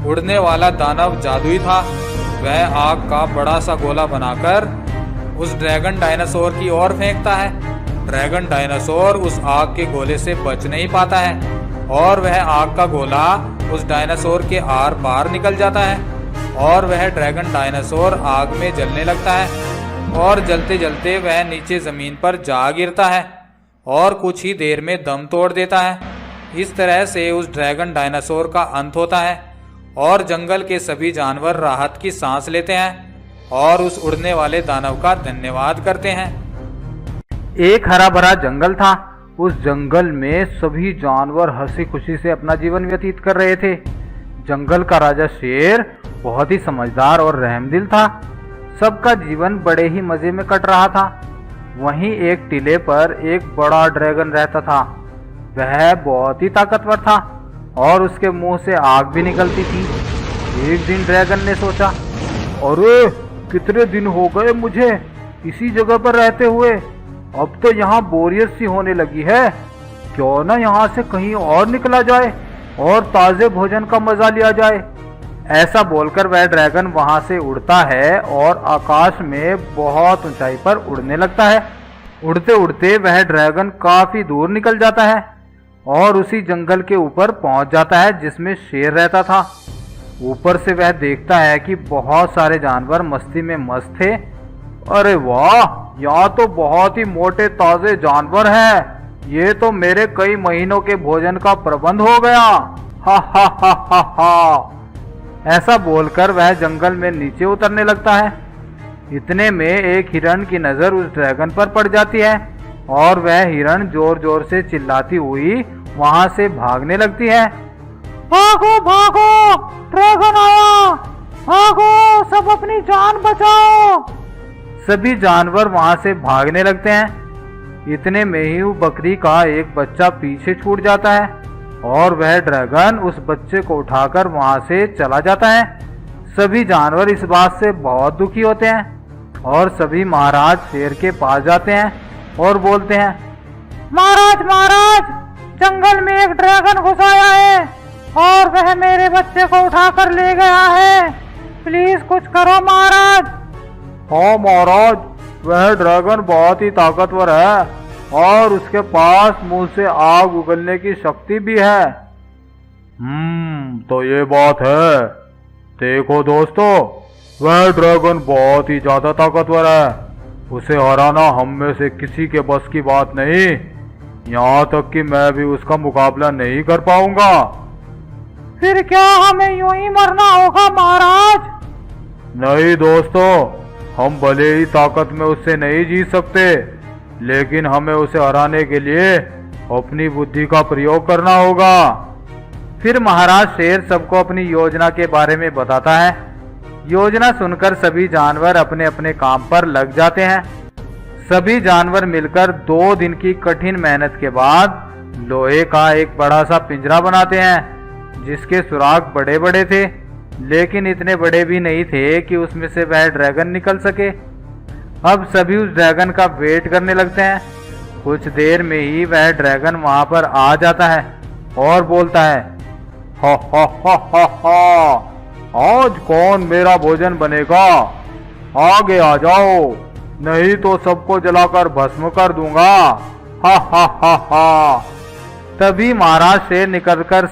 उड़ने वाला दानव जादुई था। वह आग का बड़ा सा गोला बनाकर उस ड्रैगन डायनासोर की ओर फेंकता है। ड्रैगन डायनासोर उस आग के गोले से बच नहीं पाता है और वह आग का गोला उस डायनासोर के आर पार निकल जाता है और वह ड्रैगन डायनासोर आग में जलने लगता है और जलते जलते वह नीचे जमीन पर जा गिरता है और कुछ ही देर में दम तोड़ देता है। इस तरह से उस ड्रैगन डायनासोर का अंत होता है और जंगल के सभी जानवर राहत की सांस लेते हैं और उस उड़ने वाले दानव का धन्यवाद करते हैं। एक हरा भरा जंगल था। उस जंगल में सभी जानवर हंसी खुशी से अपना जीवन व्यतीत कर रहे थे। जंगल का राजा शेर बहुत ही समझदार और रहमदिल था। सबका जीवन बड़े ही मजे में कट रहा था। वहीं एक टीले पर एक बड़ा ड्रैगन रहता था। वह बहुत ही ताकतवर था और उसके मुंह से आग भी निकलती थी। एक दिन ड्रैगन ने सोचा, अरे कितने दिन हो गए मुझे इसी जगह पर रहते हुए, अब तो यहाँ बोरियत सी होने लगी है। क्यों ना यहाँ से कहीं और निकला जाए और ताजे भोजन का मजा लिया जाए। ऐसा बोलकर वह ड्रैगन वहां से उड़ता है और आकाश में बहुत ऊंचाई पर उड़ने लगता है। उड़ते उड़ते वह ड्रैगन काफी दूर निकल जाता है और उसी जंगल के ऊपर पहुंच जाता है जिसमें शेर रहता था। ऊपर से वह देखता है कि बहुत सारे जानवर मस्ती में मस्त थे। अरे वाह, यहाँ तो बहुत ही मोटे ताजे जानवर हैं। ये तो मेरे कई महीनों के भोजन का प्रबंध हो गया। हा हा हा हा हा। ऐसा बोलकर वह जंगल में नीचे उतरने लगता है। इतने में एक हिरण की नजर उस ड्रैगन पर पड़ जाती है और वह हिरण जोर जोर से चिल्लाती हुई वहां से भागने लगती है। भागो भागो, ड्रैगन आया, भागो, सब अपनी जान बचाओ। सभी जानवर वहां से भागने लगते हैं। इतने में ही बकरी का एक बच्चा पीछे छूट जाता है और वह ड्रैगन उस बच्चे को उठाकर वहां से चला जाता है। सभी जानवर इस बात से बहुत दुखी होते हैं और सभी महाराज शेर के पास जाते हैं और बोलते हैं, महाराज महाराज, जंगल में एक ड्रैगन घुस आया है और वह मेरे बच्चे को उठाकर ले गया है। प्लीज कुछ करो महाराज। हाँ महाराज, वह ड्रैगन बहुत ही ताकतवर है और उसके पास मुंह से आग उगलने की शक्ति भी है। तो ये बात है। देखो दोस्तों, वह ड्रैगन बहुत ही ज्यादा ताकतवर है। उसे हराना हम में से किसी के बस की बात नहीं। यहाँ तक कि मैं भी उसका मुकाबला नहीं कर पाऊंगा। फिर क्या हमें यूं ही मरना होगा महाराज? नहीं दोस्तों, हम भले ही ताकत में उससे नहीं जीत सकते, लेकिन हमें उसे हराने के लिए अपनी बुद्धि का प्रयोग करना होगा। फिर महाराज शेर सबको अपनी योजना के बारे में बताता है। योजना सुनकर सभी जानवर अपने अपने काम पर लग जाते हैं। सभी जानवर मिलकर 2 दिन की कठिन मेहनत के बाद लोहे का एक बड़ा सा पिंजरा बनाते हैं जिसके सुराख बड़े बड़े थे, लेकिन इतने बड़े भी नहीं थे कि उसमें से वह ड्रैगन निकल सके। अब सभी उस ड्रैगन का वेट करने लगते हैं। कुछ देर में ही वह ड्रैगन वहां पर आ जाता है और बोलता है, हा हा हा हा हा, आज कौन मेरा भोजन बनेगा? आगे आ जाओ, नहीं तो सबको जलाकर भस्म कर दूंगा। हा हा हा हा। तभी महाराज शेर निकलकर